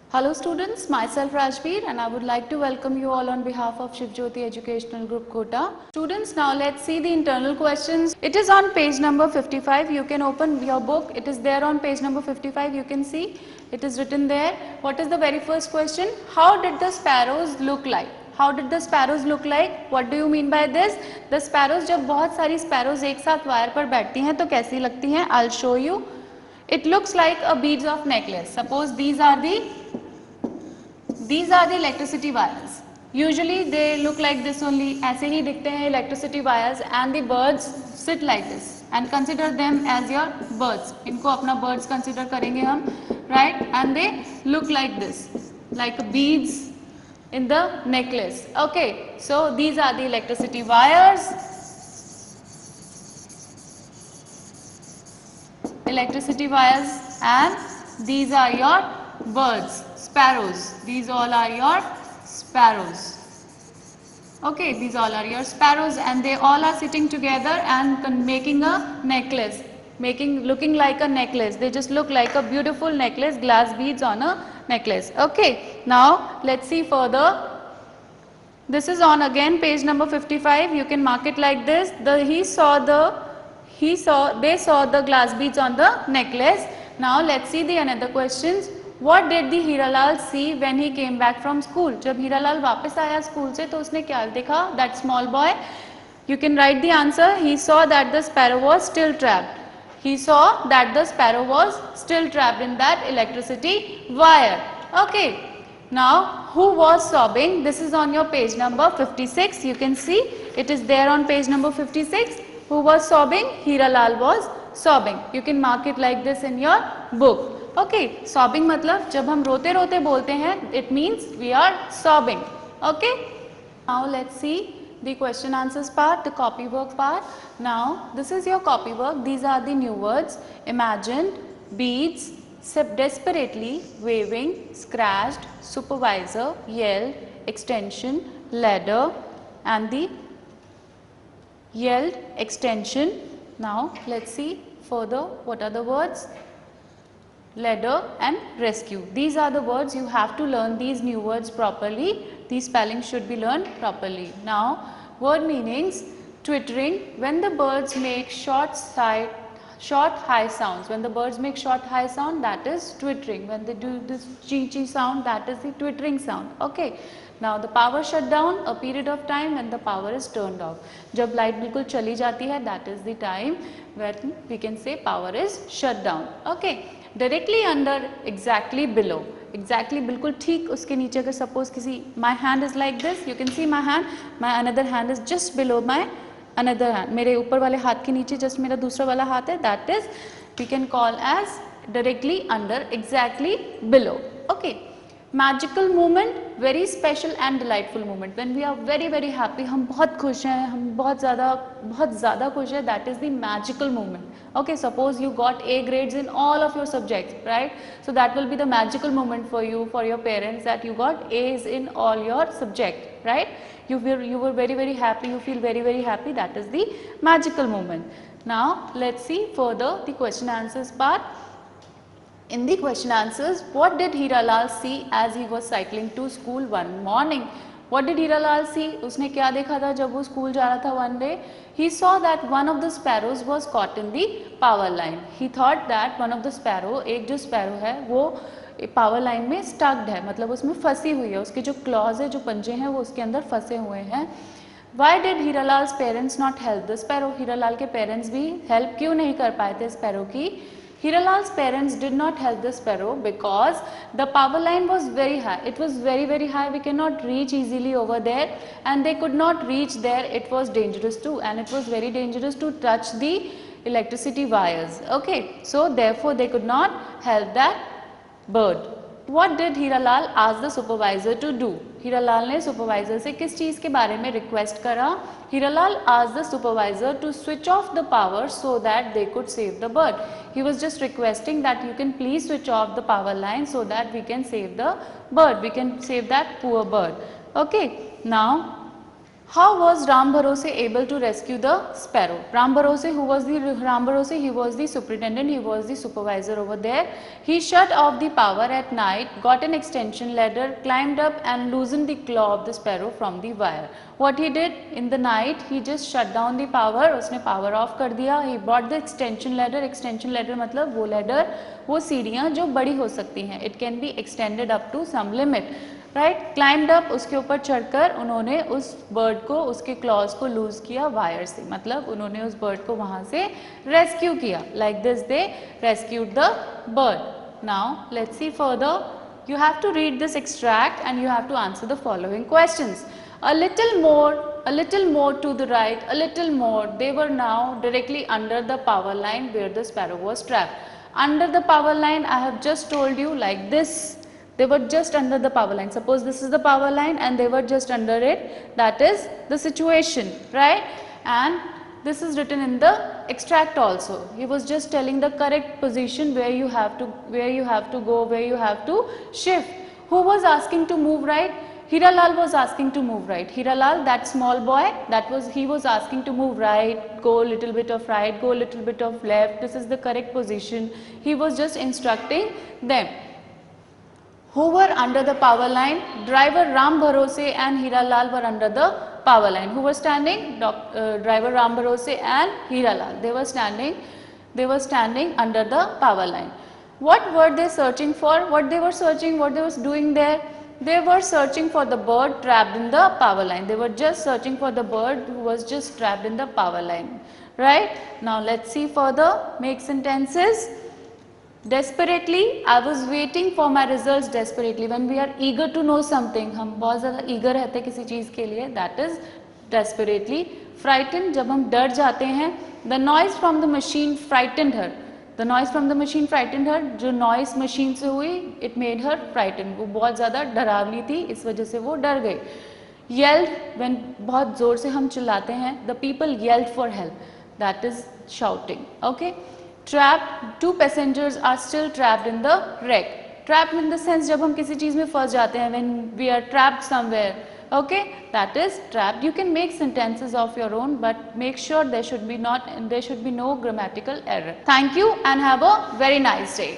Hello students, myself Rajveer and I would like to welcome you all on behalf of Shivjyoti Educational Group Kota. Students, now let's see the internal questions. It is on page number 55. You can open your book. It is there on page number 55. You can see it is written there. What is the very first question? How did the sparrows look like? How did the sparrows look like? What do you mean by this? The sparrows, जब बहुत सारी sparrows एक साथ wire पर बैठती हैं तो कैसी लगती हैं? I'll show you. It looks like a beads of necklace. Suppose these are the electricity wires. Usually they look like this only. ऐसे ही दिखते हैं electricity wires and the birds sit like this and consider them as your birds. इनको अपना birds consider करेंगे हम, right? And they look like this, like beads in the necklace. Okay, so these are the electricity wires. Electricity wires, and these are your birds, sparrows. These all are your sparrows. Okay, these all are your sparrows and they all are sitting together and making a necklace, looking like a necklace. They just look like a beautiful necklace, glass beads on a necklace. Okay, now let's see further. This is on again page number 55. You can mark it like this. They saw the glass beads on the necklace. Now let's see the another questions. What did the Hiralal see when he came back from school? जब हीरालाल वापस आया school से तो उसने क्या देखा? That small boy. You can write the answer. He saw that the sparrow was still trapped. He saw that the sparrow was still trapped in that electricity wire. Okay. Now who was sobbing? This is on your page number 56. You can see it is there on page number 56. Who was sobbing? Hiralal was sobbing. You can mark it like this in your book. Okay, sobbing मतलब जब हम रोते रोते बोलते हैं, it means we are sobbing. Okay. Now let's see the question answers part, the copy work part. Now this is your copy work. These are the new words: imagined, beads, desperately, waving, scratched, supervisor, yelled, extension, ladder, and the yelled extension. Now let's see further what are the words. Ladder and rescue. These are the words. You have to learn these new words properly. These spellings should be learned properly. Now word meanings: twittering, when the birds make short high sounds. When the birds make short high sound, that is twittering. When they do this chee chee sound, that is the twittering sound. Okay. Now the power shut down, a period of time when the power is turned off. जब light बिल्कुल चली जाती है, that is the time when we can say power is shut down. Okay. Directly under, exactly below. Exactly बिल्कुल ठीक उसके नीचे अगर suppose किसी my hand is like this, you can see my hand, my another hand is just below my another hand. मेरे ऊपर वाले हाथ के नीचे just मेरा दूसरा वाला हाथ है, that is we can call as directly under, exactly below. Okay. Magical moment, very special and delightful moment. When we are very very happy, हम बहुत खुश हैं, हम बहुत ज़्यादा खुश हैं, that is the magical moment. Okay, suppose you got A grades in all of your subjects, right? So that will be the magical moment for you, for your parents, that you got A's in all your subject, right? You were very very happy, you feel very very happy, that is the magical moment. Now let's see further the question answers part. In the question answers, what did Hiralal see as he was cycling to school one morning? What did Hiralal see? उसने क्या देखा था जब वो school जा रहा था one day? He saw that one of the sparrows was caught in the power line. He thought that one of the sparrow, एक जो sparrow है वो power line में stuck है, मतलब उसमें फंसी हुई है, उसके जो claws है, जो पंजे हैं वो उसके अंदर फंसे हुए हैं. Why did Hiralal's parents not help the sparrow? Hiralal के parents भी help क्यों नहीं कर पाए थे sparrow की? Hiralal's parents did not help the sparrow because the power line was very high. It was very very high. We cannot reach easily over there, and they could not reach there. It was dangerous too, and it was very dangerous to touch the electricity wires. Okay, so therefore they could not help that bird. What did Hiralal ask the supervisor to do? Hiralal ने supervisor से किस चीज़ के बारे में request करा? Hiralal asked the supervisor to switch off the power so that they could save the bird. He was just requesting that you can please switch off the power line so that we can save the bird. We can save that poor bird. Okay. Now How was Ram Bharose able to rescue the sparrow? Ram Bharose, he was the superintendent, he was the supervisor over there. He shut off the power at night, got an extension ladder, climbed up and loosened the claw of the sparrow from the wire. What he did in the night, he just shut down the power, उसने power off कर दिया. He bought the extension ladder मतलब वो ladder, वो सीढ़ियाँ जो बड़ी हो सकती हैं. It can be extended up to some limit. Right, climbed up, उसके ऊपर चढ़कर उन्होंने उस बर्ड को, उसके क्लॉज को लूज किया वायर से, मतलब उन्होंने उस बर्ड को वहां से रेस्क्यू किया. Like this they rescued the bird. Now let's see further. You have to read this extract and you have to answer the following questions. A little more to the right, a little more. They were now directly under the power line where the sparrow was trapped. Under the power line, I have just told you like this. They were just under the power line. Suppose this is the power line and they were just under it. That is the situation, right? And this is written in the extract also. He was just telling the correct position where you have to go, where you have to shift. Who was asking to move right? Hiralal was asking to move right. Hiralal, that small boy, he was asking to move right, go a little bit of right, go a little bit of left. This is the correct position. He was just instructing them. Who were under the power line? Driver Ram Bharose and Hiralal were under the power line. Who were standing? Driver Ram Bharose and Hiralal. They were standing under the power line. What were they searching for? What they were doing there? They were searching for the bird trapped in the power line. They were just searching for the bird who was just trapped in the power line. Right? Now let's see further. Make sentences. Desperately, I was waiting for my results desperately. When we are eager to know something, हम बहुत ज़्यादा eager रहते हैं किसी चीज़ के लिए, that is desperately. Frightened, जब हम डर जाते हैं, the noise from the machine frightened her. The noise from the machine frightened her. जो noise machine से हुई, it made her frightened. वो बहुत ज़्यादा डरावनी थी, इस वजह से वो डर गई. Yelled, when बहुत ज़ोर से हम चिल्लाते हैं, the people yelled for help. That is shouting. Okay. Trapped, 2 passengers are still trapped in the wreck. Trapped in the sense जब हम किसी चीज़ में फंस जाते हैं, when we are trapped somewhere. Okay, that is trapped. You can make sentences of your own, but make sure there should be no grammatical error. Thank you and have a very nice day.